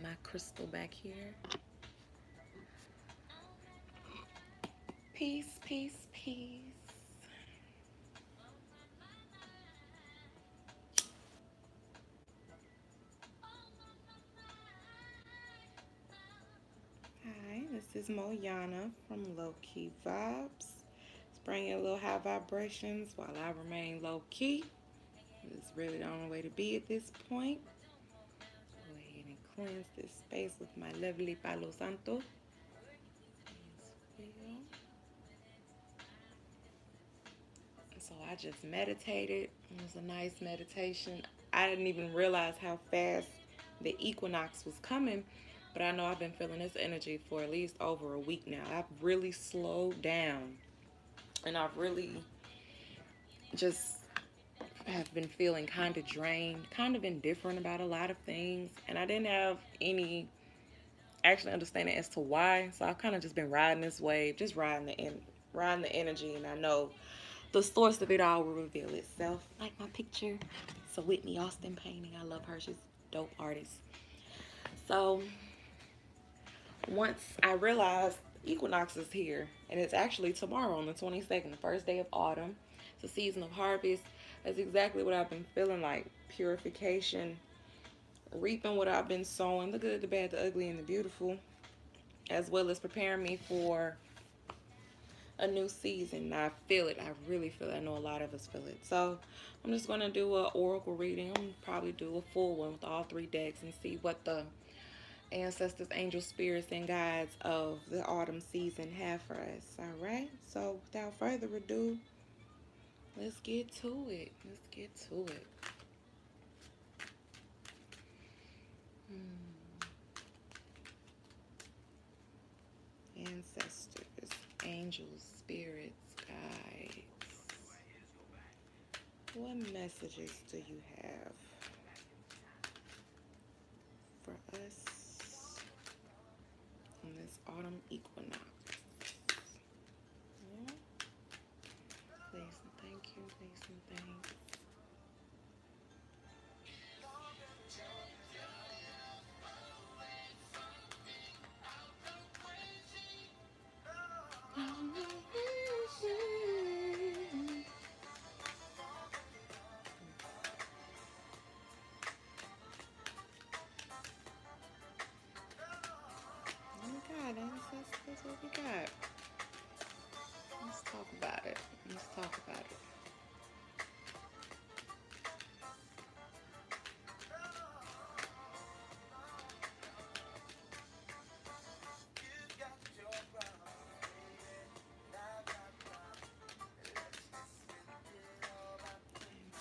my crystal back here. Peace, peace, peace. Hi, this is Moyana from Low Key Vibes. It's bringing a little high vibrations while I remain low key. It's really the only way to be at this point. Go ahead and cleanse this space with my lovely Palo Santo. So I just meditated. It was a nice meditation. I didn't even realize how fast the equinox was coming, but I know I've been feeling this energy for at least over a week now. I've really slowed down, and I've really just have been feeling kind of drained, kind of indifferent about a lot of things, and I didn't have any actually understanding as to why. So I've kind of just been riding this wave, just riding the energy, and I know the source of it all will reveal itself. Like my picture, it's a Whitney Austin painting. I love her. She's a dope artist. So once I realized equinox is here, and it's actually tomorrow on the 22nd, the first day of autumn. It's a season of harvest. That's exactly what I've been feeling like. Purification, reaping what I've been sowing, the good, the bad, the ugly, and the beautiful, as well as preparing me for a new season. I feel it. I really feel it. I know a lot of us feel it. So I'm just going to do an oracle reading. I'm probably do a full one with all three decks and see what the ancestors, angels, spirits, and guides of the autumn season have for us. All right. So without further ado, let's get to it. Let's get to it. Ancestors, angels, spirits, guides. What messages do you have for us on this autumn equinox? Yeah. Please and thank you. Please and thanks. What we got, ancestors? What we got? Let's talk about it. Let's talk about it.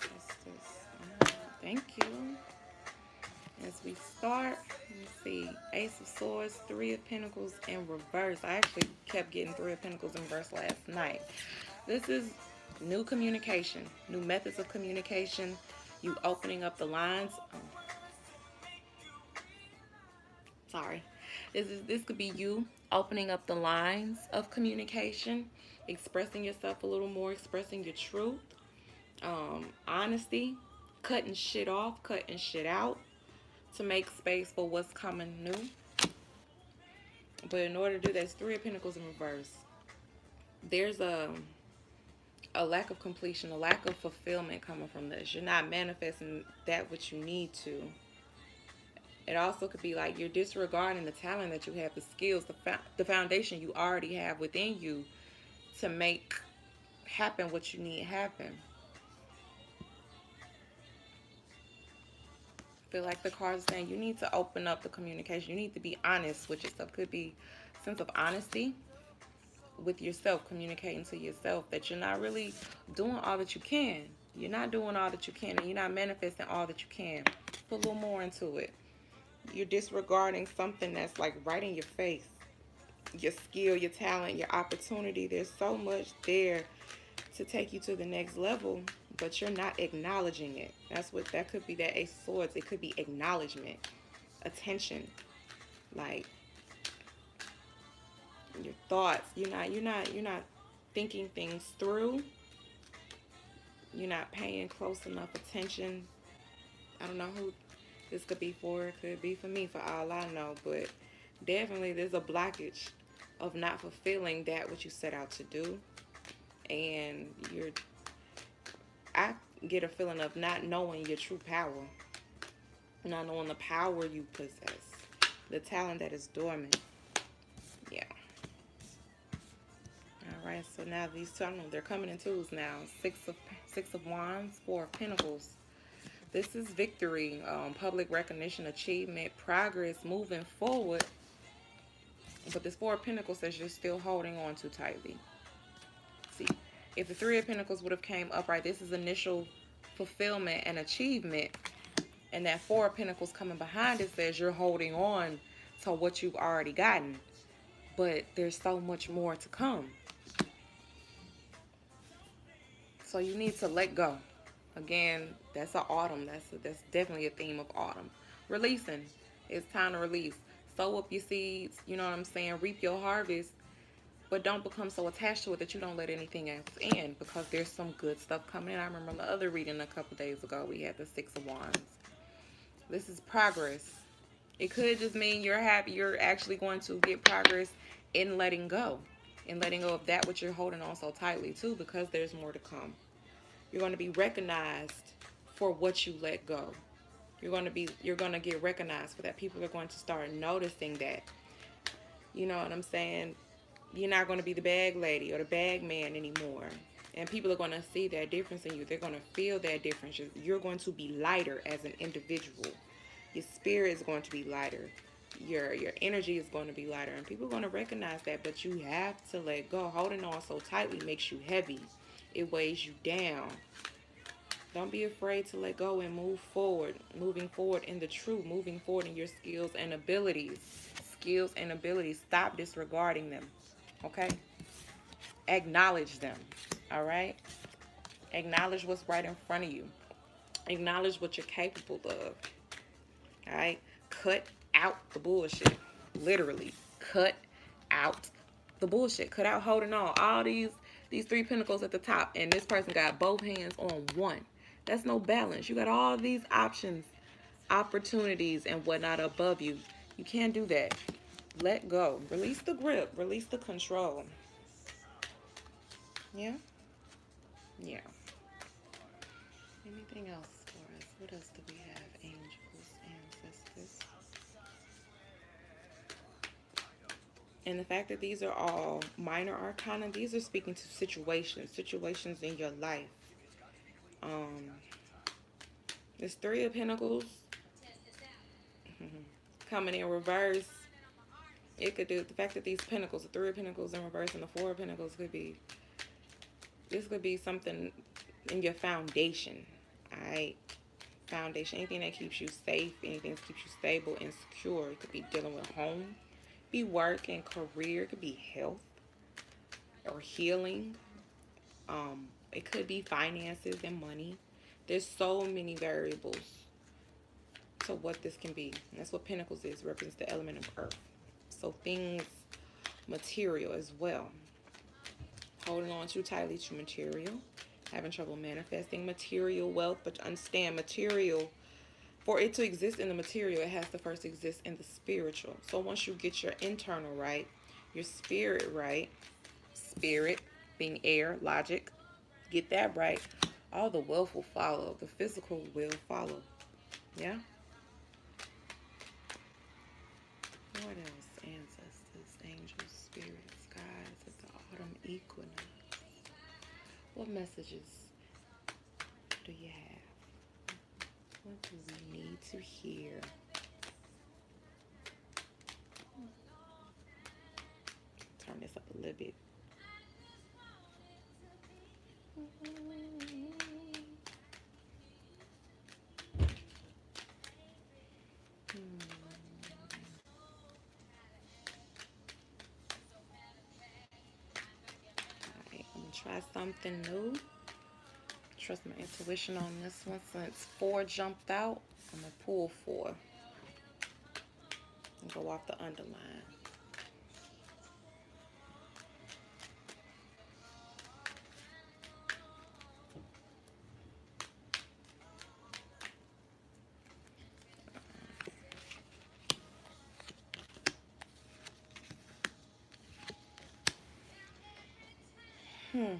Ancestors. Thank you. As we start, let's see. Ace of Swords, Three of Pentacles in reverse. I actually kept getting Three of Pentacles in reverse last night. This is new communication, new methods of communication. You opening up the lines. Sorry. This could be you opening up the lines of communication, expressing yourself a little more, expressing your truth, honesty, cutting shit off, cutting shit out to make space for what's coming new. But in order to do that, it's Three of Pentacles in reverse. There's a lack of completion, a lack of fulfillment coming from this. You're not manifesting that which you need to. It also could be like you're disregarding the talent that you have, the skills, the foundation you already have within you to make happen what you need happen. I feel like the cards are saying you need to open up the communication. You need to be honest with yourself. Could be a sense of honesty with yourself, communicating to yourself that you're not really doing all that you can. You're not doing all that you can, and you're not manifesting all that you can. Put a little more into it. You're disregarding something that's like right in your face. Your skill, your talent, your opportunity. There's so much there to take you to the next level, but you're not acknowledging it. That could be that Ace of Swords. It could be acknowledgement, attention, like your thoughts. You're not thinking things through. You're not paying close enough attention. I don't know who This could be for, it could be for me, for all I know. But definitely there's a blockage of not fulfilling that what you set out to do. And I get a feeling of not knowing your true power, not knowing the power you possess, the talent that is dormant. Yeah. All right. So now these two, I don't know, they're coming in twos now. Six of Wands, Four of Pentacles. This is victory, public recognition, achievement, progress, moving forward. But this Four of Pentacles says you're still holding on too tightly. See, if the Three of Pentacles would have came upright, this is initial fulfillment and achievement. And that Four of Pentacles coming behind it says you're holding on to what you've already gotten. But there's so much more to come. So you need to let go. Again, that's an autumn. That's definitely a theme of autumn. Releasing. It's time to release. Sow up your seeds. You know what I'm saying? Reap your harvest. But don't become so attached to it that you don't let anything else in, because there's some good stuff coming in. I remember the other reading a couple days ago. We had the Six of Wands. This is progress. It could just mean you're happy. You're actually going to get progress in letting go. In letting go of that which you're holding on so tightly too, because there's more to come. You're going to be recognized for what you let go. You're going to get recognized for that. People are going to start noticing that. You know what I'm saying? You're not going to be the bag lady or the bag man anymore. And people are going to see that difference in you. They're going to feel that difference. You're going to be lighter as an individual. Your spirit is going to be lighter. Your energy is going to be lighter. And people are going to recognize that. But you have to let go. Holding on so tightly makes you heavy. It weighs you down. Don't be afraid to let go and move forward. Moving forward in the truth. Moving forward in your skills and abilities. Skills and abilities. Stop disregarding them. Okay? Acknowledge them. All right? Acknowledge what's right in front of you. Acknowledge what you're capable of. All right? Cut out the bullshit. Literally. Cut out the bullshit. Cut out holding on. All these three pentacles at the top, and this person got both hands on one. That's no balance. You got all these options, opportunities, and whatnot above you. You can't do that. Let go. Release the grip. Release the control. Yeah? Yeah. Anything else for us? What else do we have? Angels, ancestors. And the fact that these are all minor arcana, these are speaking to situations in your life. This Three of Pentacles coming in reverse. It could do the fact that these pentacles, the Three of Pentacles in reverse and the Four of Pentacles this could be something in your foundation. Alright? Foundation. Anything that keeps you safe, anything that keeps you stable and secure. It could be dealing with home, be work and career, it could be health or healing. It could be finances and money. There's so many variables to what this can be. And that's what Pentacles is. It represents the element of earth. So things, material as well. Holding on too tightly to material. Having trouble manifesting material wealth. But understand, material, for it to exist in the material, it has to first exist in the spiritual. So once you get your internal right, your spirit right, spirit being air, logic, get that right, all the wealth will follow. The physical will follow. Yeah? What else? Ancestors, angels, spirits, guides at the autumn equinox. What messages do you have? What do we need to hear? Turn this up a little bit. Alright, I'm gonna try something new. Trust my intuition on this one. Since 4 jumped out, I'm gonna pull 4 and go off the underline. Hmm.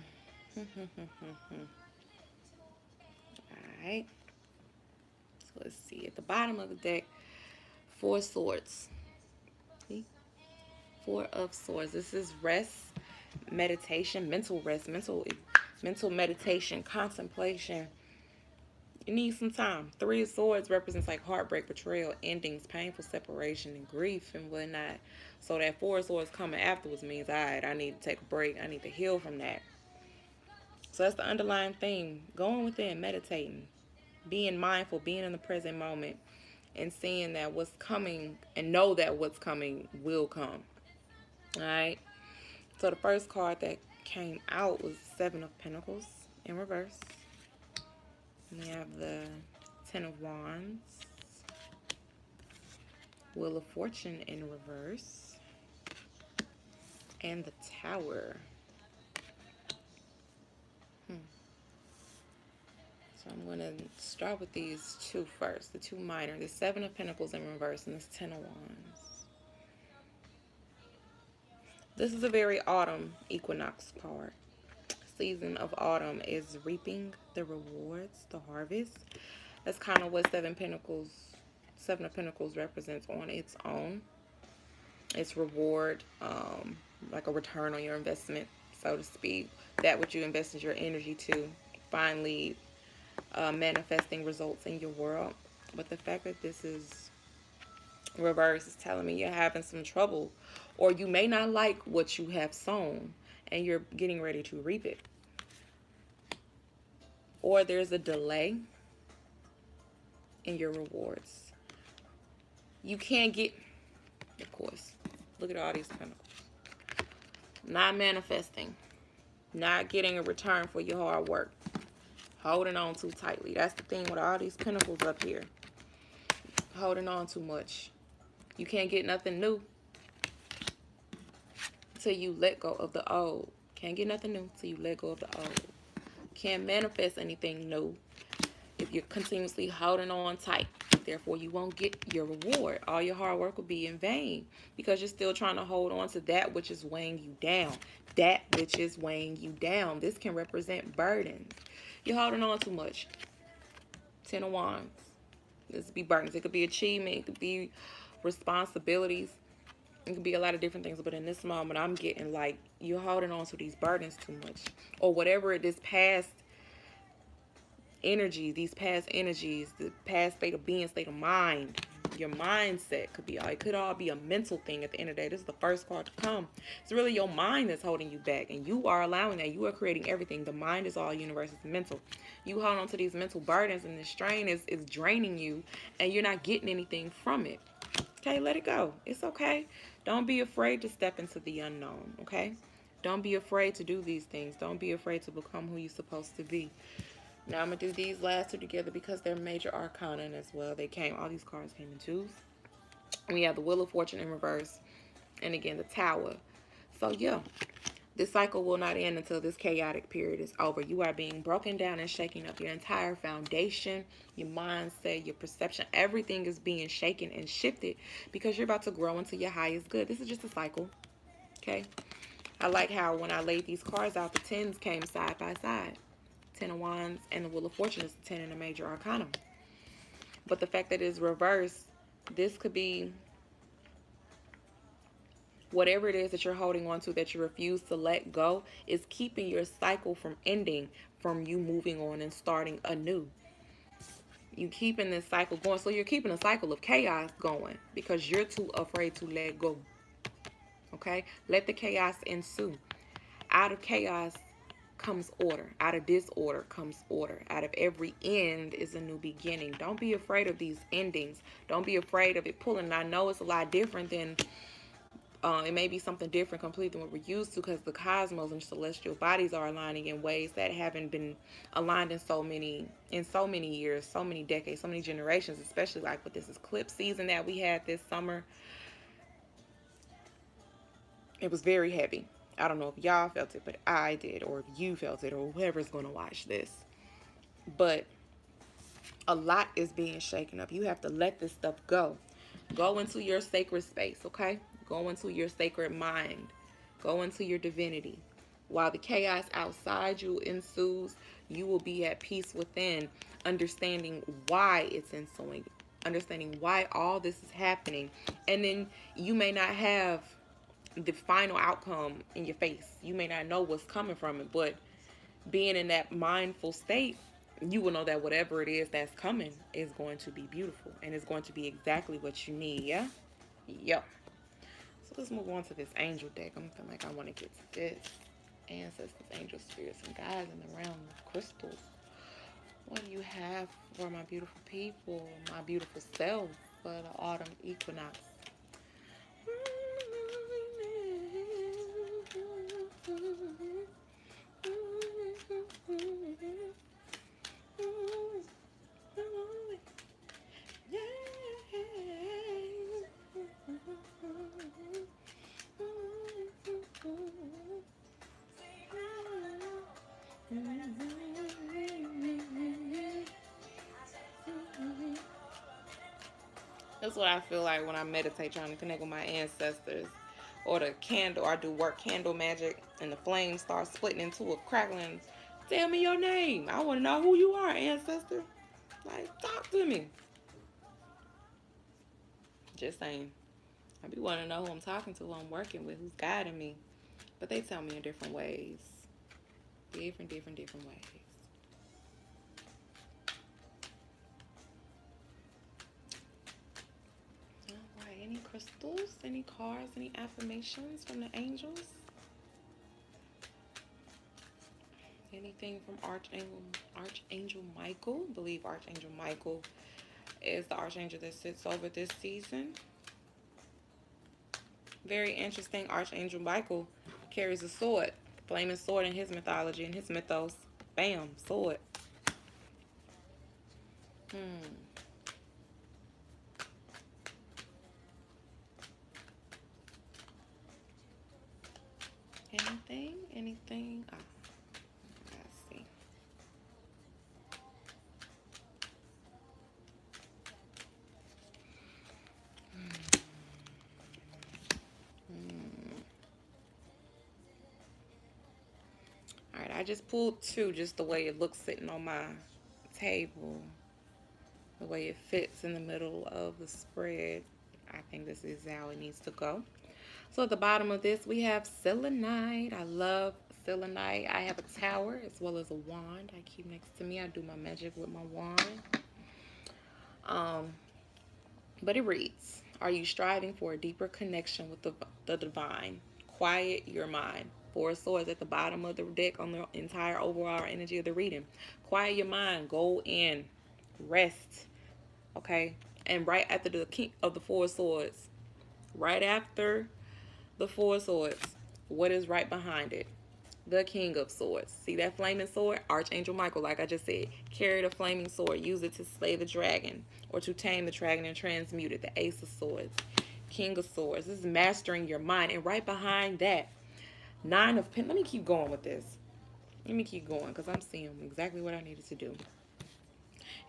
Alright. So let's see. At the bottom of the deck, Four Swords. See? Four of Swords. This is rest, meditation, mental rest, mental meditation, contemplation. You need some time. Three of Swords represents like heartbreak, betrayal, endings, painful separation, and grief and whatnot. So that Four of Swords coming afterwards means, all right, I need to take a break. I need to heal from that. So that's the underlying theme. Going within, meditating, being mindful, being in the present moment, and seeing that what's coming and know that what's coming will come. All right. So the first card that came out was Seven of Pentacles in reverse. We have the Ten of Wands, Wheel of Fortune in reverse, and the Tower. So I'm going to start with these two first, the two minor, the Seven of Pentacles in reverse and this Ten of Wands. This is a very autumn equinox card. Season of autumn is reaping the rewards, the harvest. That's kind of what Seven of Pentacles represents on its own. It's reward, like a return on your investment, so to speak. That which you invested your energy to finally manifesting results in your world. But the fact that this is reverse is telling me you're having some trouble, or you may not like what you have sown and you're getting ready to reap it, or there's a delay in your rewards. You can't get, of course, look at all these pentacles. Not manifesting, not getting a return for your hard work, holding on too tightly. That's the thing with all these pentacles up here. Holding on too much. You can't get nothing new till you let go of the old. Can't get nothing new till you let go of the old. Can't manifest anything new if you're continuously holding on tight. Therefore, you won't get your reward. All your hard work will be in vain because you're still trying to hold on to that which is weighing you down. That which is weighing you down. This can represent burdens. You're holding on too much. Ten of Wands. This could be burdens. It could be achievement. It could be responsibilities. It could be a lot of different things. But in this moment, I'm getting like you're holding on to these burdens too much. Or whatever it is past energy, these past energies, the past state of being, state of mind, your mindset could be all. It could all be a mental thing at the end of the day. This is the first card to come. It's really your mind that's holding you back, and you are allowing that. You are creating everything. The mind is all universe. It's mental. You hold on to these mental burdens, and the strain is draining you, and you're not getting anything from it. Okay, let it go. It's okay. Don't be afraid to step into the unknown. Okay, don't be afraid to do these things. Don't be afraid to become who you're supposed to be. Now I'm going to do these last two together because they're major arcana as well. All these cards came in twos. We have the Wheel of Fortune in reverse. And again, the Tower. So yeah, this cycle will not end until this chaotic period is over. You are being broken down and shaking up. Your entire foundation, your mindset, your perception, everything is being shaken and shifted because you're about to grow into your highest good. This is just a cycle. Okay. I like how when I laid these cards out, the tens came side by side. Ten of Wands and the Wheel of Fortune is the 10 in the major arcana. But the fact that it's reversed, this could be whatever it is that you're holding on to that you refuse to let go is keeping your cycle from ending, from you moving on and starting anew. You keeping this cycle going. So you're keeping a cycle of chaos going because you're too afraid to let go. Okay? Let the chaos ensue. Out of chaos comes order. Out of disorder comes order. Out of every end is a new beginning. Don't be afraid of these endings. Don't be afraid of it pulling. I know it's a lot different than it may be something different completely than what we're used to because the cosmos and celestial bodies are aligning in ways that haven't been aligned in so many years, so many decades, so many generations, especially like with this eclipse season that we had this summer. It was very heavy. I don't know if y'all felt it, but I did, or if you felt it, or whoever's going to watch this. But a lot is being shaken up. You have to let this stuff go. Go into your sacred space, okay? Go into your sacred mind. Go into your divinity. While the chaos outside you ensues, you will be at peace within, understanding why it's ensuing, understanding why all this is happening. And then you may not have the final outcome in your face. You may not know what's coming from it, but being in that mindful state, you will know that whatever it is that's coming is going to be beautiful and it's going to be exactly what you need. Yeah? Yep. So let's move on to this angel deck. I'm feeling like I want to get to this. Ancestors, angels, spirits, and guides in the realm of crystals. What do you have for my beautiful people, my beautiful self for the autumn equinox? That's what I feel like when I meditate, trying to connect with my ancestors. Or the candle, I do work candle magic, and the flames start splitting into a crackling. Tell me your name. I want to know who you are, ancestor. Like, talk to me. Just saying. I be wanting to know who I'm talking to, who I'm working with, who's guiding me. But they tell me in different ways. Different ways. Alright, any crystals, any cards, any affirmations from the angels? Anything from Archangel Michael? I believe Archangel Michael is the archangel that sits over this season. Very interesting. Archangel Michael carries a sword, flaming sword in his mythology, in his mythos. Bam, sword. Anything? Oh, let's see. All right, I just pulled two, just the way it looks sitting on my table, the way it fits in the middle of the spread. I think this is how it needs to go. So at the bottom of this, we have selenite. I love selenite. I have a tower as well as a wand I keep next to me. I do my magic with my wand. But it reads, are you striving for a deeper connection with the divine? Quiet your mind. Four of Swords at the bottom of the deck on the entire overall energy of the reading. Quiet your mind. Go in. Rest. Okay? And right after the King of the Four of Swords, right after the Four of Swords, what is right behind it? The King of Swords. See that flaming sword? Archangel Michael, like I just said, carried a flaming sword. Use it to slay the dragon or to tame the dragon and transmute it. The Ace of Swords. King of Swords. This is mastering your mind. And right behind that, Nine of Pentacles. Let me keep going with this. Let me keep going because I'm seeing exactly what I needed to do.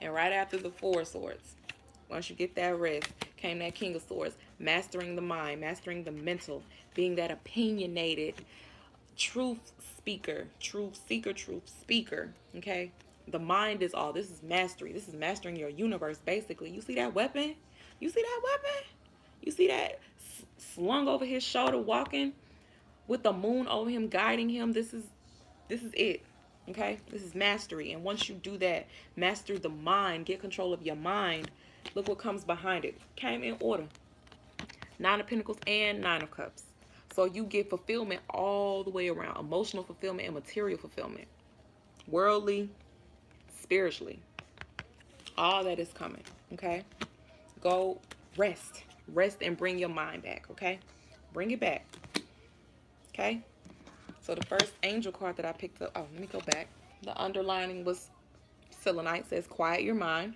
And right after the Four of Swords, once you get that rest, came that King of Swords. Mastering the mind, mastering the mental, being that opinionated truth speaker, truth seeker, truth speaker. Okay, the mind is all. This is mastery. This is mastering your universe, basically. You see that weapon? You see that weapon? You see that slung over his shoulder, walking with the moon over him, guiding him? This is it. Okay, this is mastery. And once you do that, master the mind, get control of your mind. Look what comes behind it. Came in order. Nine of Pentacles and Nine of Cups. So you get fulfillment all the way around. Emotional fulfillment and material fulfillment. Worldly, spiritually. All that is coming. Okay? Go rest. Rest and bring your mind back. Okay? Bring it back. Okay? So the first angel card that I picked up. Oh, let me go back. The underlining was selenite. Says quiet your mind.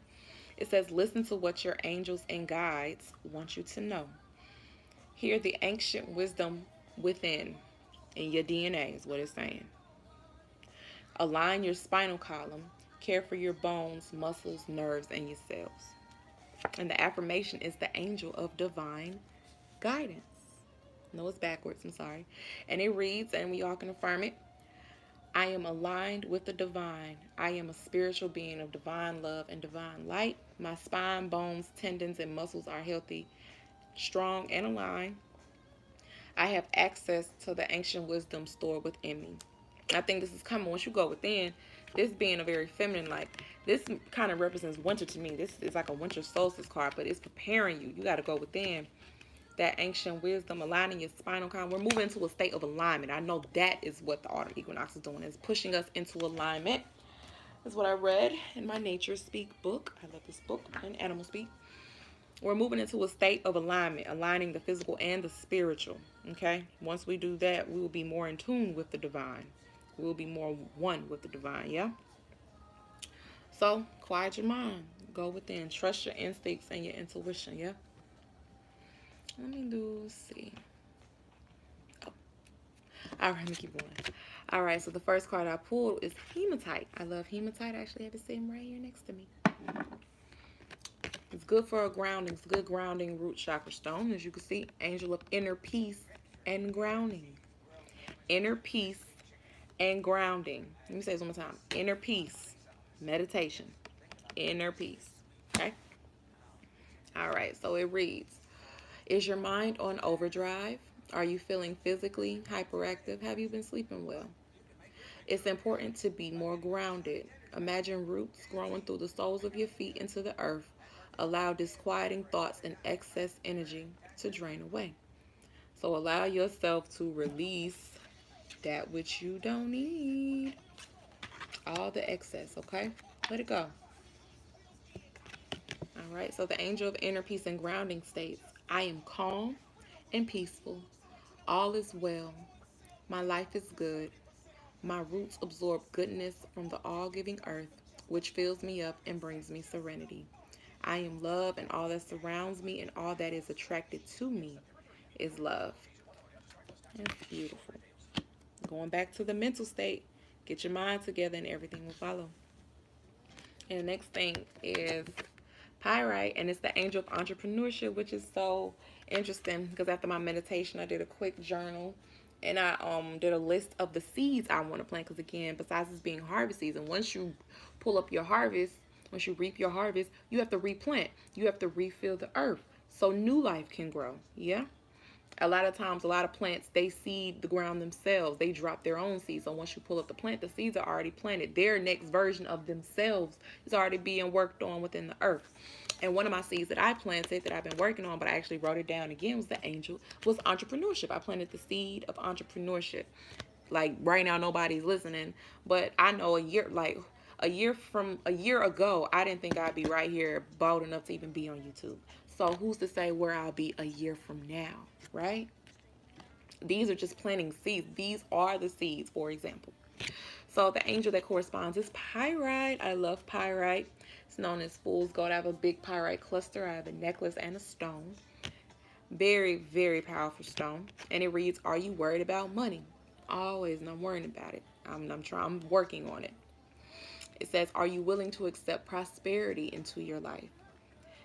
It says listen to what your angels and guides want you to know. Hear the ancient wisdom within in your DNA is what it's saying. Align your spinal column. Care for your bones, muscles, nerves, and your cells. And the affirmation is the angel of divine guidance. No, it's backwards. I'm sorry. And it reads, and we all can affirm it. I am aligned with the divine. I am a spiritual being of divine love and divine light. My spine, bones, tendons, and muscles are healthy, strong, and aligned. I have access to the ancient wisdom stored within me. I think this is coming once you go within. This being a very feminine, like this kind of represents winter to me. This is like a winter solstice card, but it's preparing you. You got to go within that ancient wisdom, aligning your spinal column. We're moving into a state of alignment. I know that is what the autumn equinox is doing, is pushing us into alignment. That's what I read in my Nature Speak book. I love this book, and Animal Speak. We're moving into a state of alignment, aligning the physical and the spiritual. Okay? Once we do that, we will be more in tune with the divine. We will be more one with the divine, yeah? So, quiet your mind. Go within. Trust your instincts and your intuition, yeah? Let me do, let's see. Oh. All right, let me keep going. All right, so the first card I pulled is Hematite. I love Hematite. I actually have it sitting right here next to me. It's good for a grounding. It's a good grounding root chakra stone. As you can see, angel of inner peace and grounding. Inner peace and grounding. Let me say this one more time. Inner peace, meditation, inner peace. Okay? All right, so it reads, is your mind on overdrive? Are you feeling physically hyperactive? Have you been sleeping well? It's important to be more grounded. Imagine roots growing through the soles of your feet into the earth. Allow disquieting thoughts and excess energy to drain away. So allow yourself to release that which you don't need. All the excess, okay? Let it go. All right, so the angel of inner peace and grounding states, I am calm and peaceful. All is well. My life is good. My roots absorb goodness from the all-giving earth, which fills me up and brings me serenity. I am love, and all that surrounds me and all that is attracted to me is love. That's beautiful. Going back to the mental state, get your mind together and everything will follow. And the next thing is Pyrite, and it's the angel of entrepreneurship, which is so interesting because after my meditation, I did a quick journal and I did a list of the seeds I want to plant. Because again, besides this being harvest season, once you pull up your harvest, once you reap your harvest, you have to replant. You have to refill the earth so new life can grow. Yeah. A lot of times, a lot of plants, they seed the ground themselves. They drop their own seeds. So once you pull up the plant, the seeds are already planted. Their next version of themselves is already being worked on within the earth. And one of my seeds that I planted that I've been working on, but I actually wrote it down again, was entrepreneurship. I planted the seed of entrepreneurship. Like right now, nobody's listening, but I know a year ago, I didn't think I'd be right here bold enough to even be on YouTube. So who's to say where I'll be a year from now, right? These are just planting seeds. These are the seeds, for example. So the angel that corresponds is pyrite. I love pyrite. It's known as fool's gold. I have a big pyrite cluster. I have a necklace and a stone. Very, very powerful stone. And it reads, are you worried about money? Always, and I'm worrying about it. I'm working on it. It says, are you willing to accept prosperity into your life?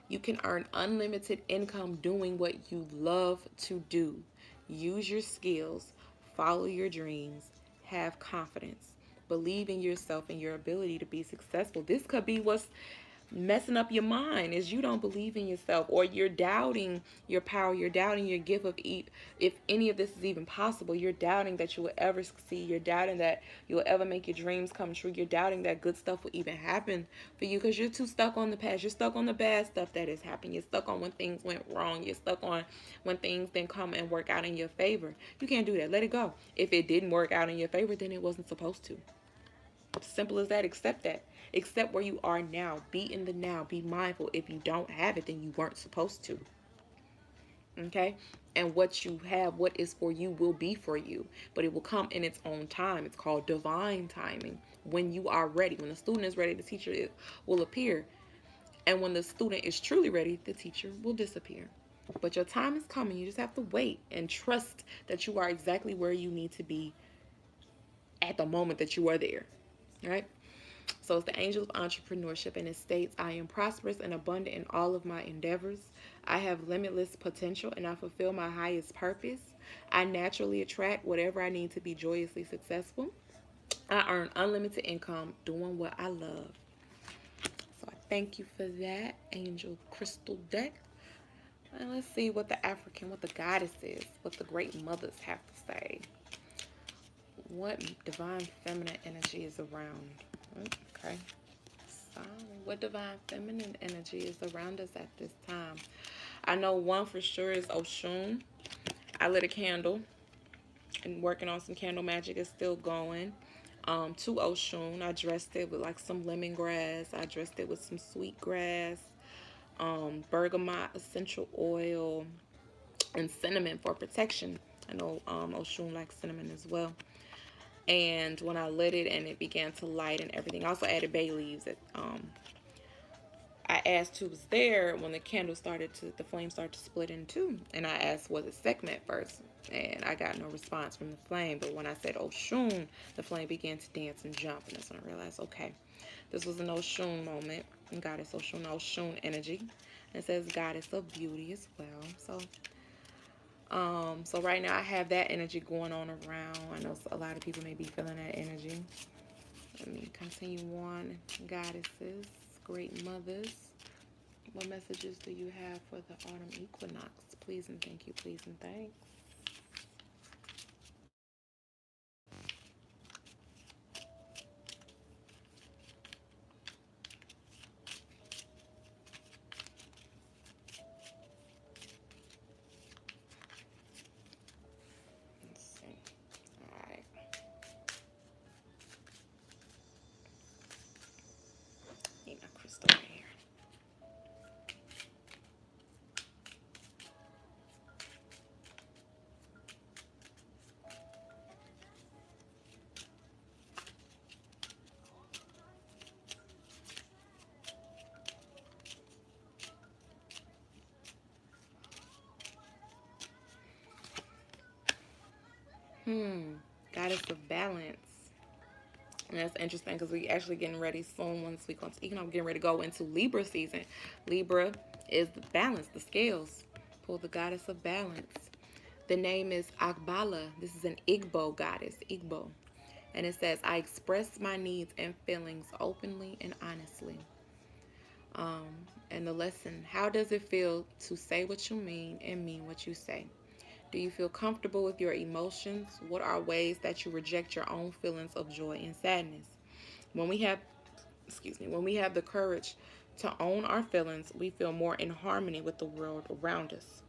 You can earn unlimited income doing what you love to do. Use your skills, follow your dreams, have confidence, believe in yourself and your ability to be successful. This could be what's messing up your mind, is you don't believe in yourself, or you're doubting your power, you're doubting your gift of if any of this is even possible. You're doubting that you will ever succeed. You're doubting that you'll ever make your dreams come true. You're doubting that good stuff will even happen for you because you're too stuck on the past. You're stuck on the bad stuff that has happened. You're stuck on when things went wrong. You're stuck on when things didn't come and work out in your favor. You can't do that. Let it go. If it didn't work out in your favor, then it wasn't supposed to. Simple as that. Accept that. Accept where you are now. Be in the now. Be mindful. If you don't have it, then you weren't supposed to. Okay? And what you have, what is for you, will be for you. But it will come in its own time. It's called divine timing. When you are ready. When the student is ready, the teacher will appear. And when the student is truly ready, the teacher will disappear. But your time is coming. You just have to wait and trust that you are exactly where you need to be at the moment that you are there. Right? So it's the angel of entrepreneurship, and it states, I am prosperous and abundant in all of my endeavors. I have limitless potential and I fulfill my highest purpose. I naturally attract whatever I need to be joyously successful. I earn unlimited income doing what I love. So I thank you for that, Angel Crystal Deck. And let's see what the African, what the goddesses, what the great mothers have to say. What divine feminine energy is around? Okay. Sorry. What divine feminine energy is around us at this time? I know one for sure is Oshun. I lit a candle and working on some candle magic is still going. To Oshun, I dressed it with like some lemongrass. I dressed it with some sweet grass, bergamot essential oil, and cinnamon for protection. I know Oshun likes cinnamon as well. And when I lit it and it began to light and everything, I also added bay leaves. I asked who was there when the candle started to, the flame started to split in two. And I asked, was it segment first? And I got no response from the flame. But when I said Oshun, the flame began to dance and jump. And that's when I realized, okay, this was an Oshun moment. And Goddess Oshun energy. And it says Goddess of Beauty as well. So right now I have that energy going on around. I know a lot of people may be feeling that energy. Let me continue on. Goddesses, great mothers. What messages do you have for the autumn equinox? Please and thank you, please and thanks. Let's see. All right. Need my crystal right here. Goddess of balance. And that's interesting because we actually getting ready soon. Once we go to Equinox, we're getting ready to go into Libra season. Libra is the balance, the scales. Pull the goddess of balance. The name is Akbala. This is an Igbo goddess, Igbo. And it says, I express my needs and feelings openly and honestly. Um, and the lesson, how does it feel to say what you mean and mean what you say? Do you feel comfortable with your emotions? What are ways that you reject your own feelings of joy and sadness? When we have, when we have the courage to own our feelings, we feel more in harmony with the world around us.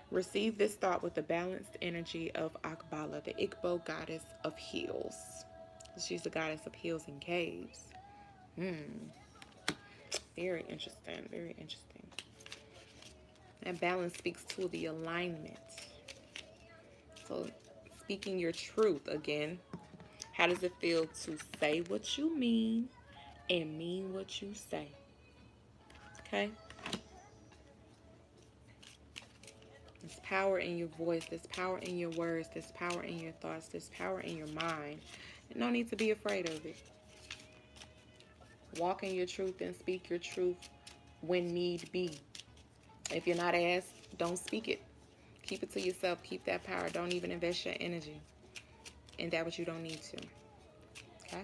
Receive this thought with the balanced energy of Akbala, the Igbo goddess of heals. She's the goddess of hills and caves. Very interesting. Very interesting. That balance speaks to the alignment. So, speaking your truth again. How does it feel to say what you mean and mean what you say? Okay? There's power in your voice. There's power in your words. There's power in your thoughts. There's power in your mind. No need to be afraid of it. Walk in your truth and speak your truth when need be. If you're not asked, don't speak it. Keep it to yourself. Keep that power. Don't even invest your energy in that what you don't need to. Okay?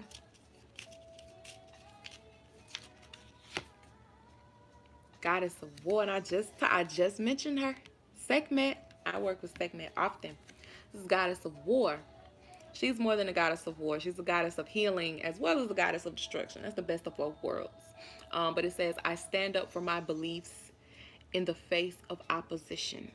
Goddess of War, and I just mentioned her. Sekhmet. I work with Sekhmet often. This is Goddess of War. She's more than a goddess of war. She's a goddess of healing as well as a goddess of destruction. That's the best of both worlds. But it says, I stand up for my beliefs in the face of opposition.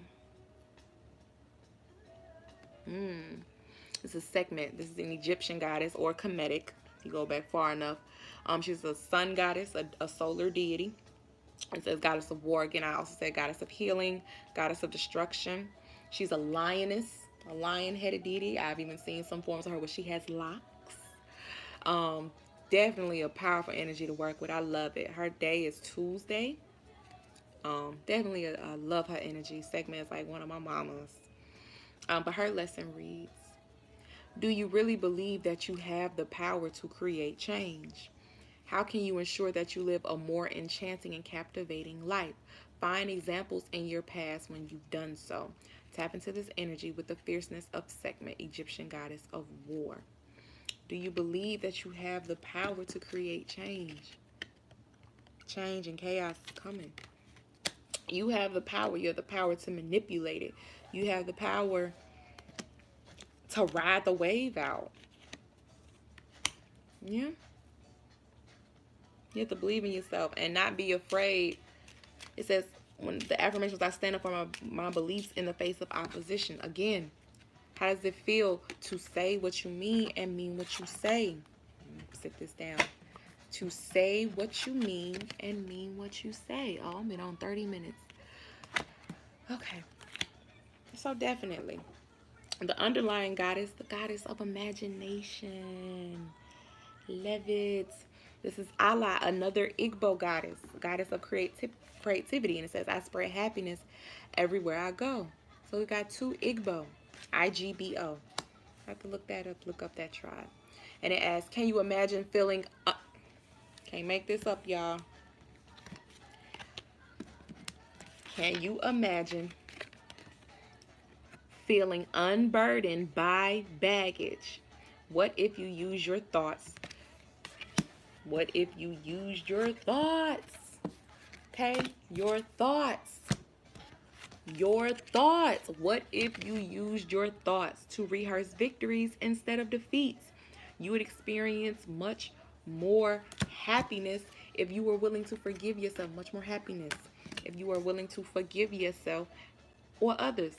This is Sekhmet. This is an Egyptian goddess or Kemetic. If you go back far enough. She's a sun goddess, a solar deity. It says goddess of war. Again, I also said goddess of healing, goddess of destruction. She's a lioness, a lion-headed deity. I've even seen some forms of her where she has locks. Definitely a powerful energy to work with. I love it. Her day is Tuesday. Definitely I love her energy. Segment is like one of my mamas. But her lesson reads, do you really believe that you have the power to create change? How can you ensure that you live a more enchanting and captivating life? Find examples in your past when you've done so. Tap into this energy with the fierceness of Sekhmet, Egyptian goddess of war. Do you believe that you have the power to create change? Change and chaos is coming. You have the power. You have the power to manipulate it. You have the power to ride the wave out. Yeah. You have to believe in yourself and not be afraid. It says, when the affirmations, I stand up for my beliefs in the face of opposition. Again, how does it feel to say what you mean and mean what you say? Sit this down. To say what you mean and mean what you say. Oh, I'm been on 30 minutes. Okay. So definitely, the underlying goddess, the goddess of imagination. Love it. This is Allah, another Igbo goddess, goddess of creativity. And it says, I spread happiness everywhere I go. So we got two Igbo, IGBO. I have to look that up, look up that tribe. And it asks, can you imagine feeling, can't make this up, y'all. Can you imagine feeling unburdened by baggage? What if you use your thoughts? What if you used your thoughts? Okay, your thoughts. Your thoughts. What if you used your thoughts to rehearse victories instead of defeats? You would experience much more happiness if you were willing to forgive yourself. Much more happiness if you are willing to forgive yourself or others.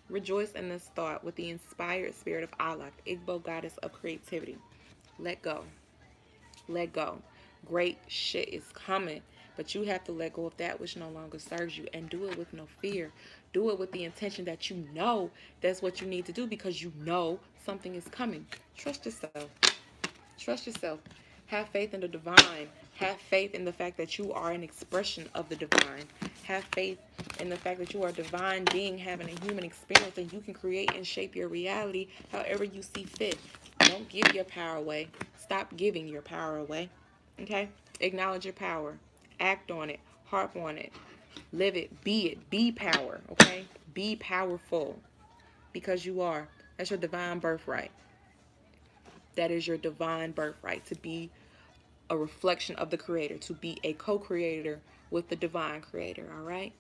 Rejoice in this thought with the inspired spirit of Allah, Igbo goddess of creativity. Let go. Let go. Great shit is coming, but you have to let go of that which no longer serves you and do it with no fear. Do it with the intention that you know that's what you need to do because you know something is coming. Trust yourself. Trust yourself. Have faith in the divine. Have faith in the fact that you are an expression of the divine. Have faith in the fact that you are a divine being having a human experience and you can create and shape your reality however you see fit. Don't give your power away. Stop giving your power away. Okay? Acknowledge your power. Act on it. Harp on it. Live it. Be it. Be power. Okay? Be powerful. Because you are. That's your divine birthright. That is your divine birthright. To be a reflection of the creator. To be a co-creator with the divine creator. Alright?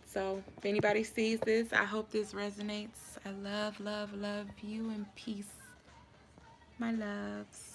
So, if anybody sees this, I hope this resonates. I love, love, love you and peace. My loves.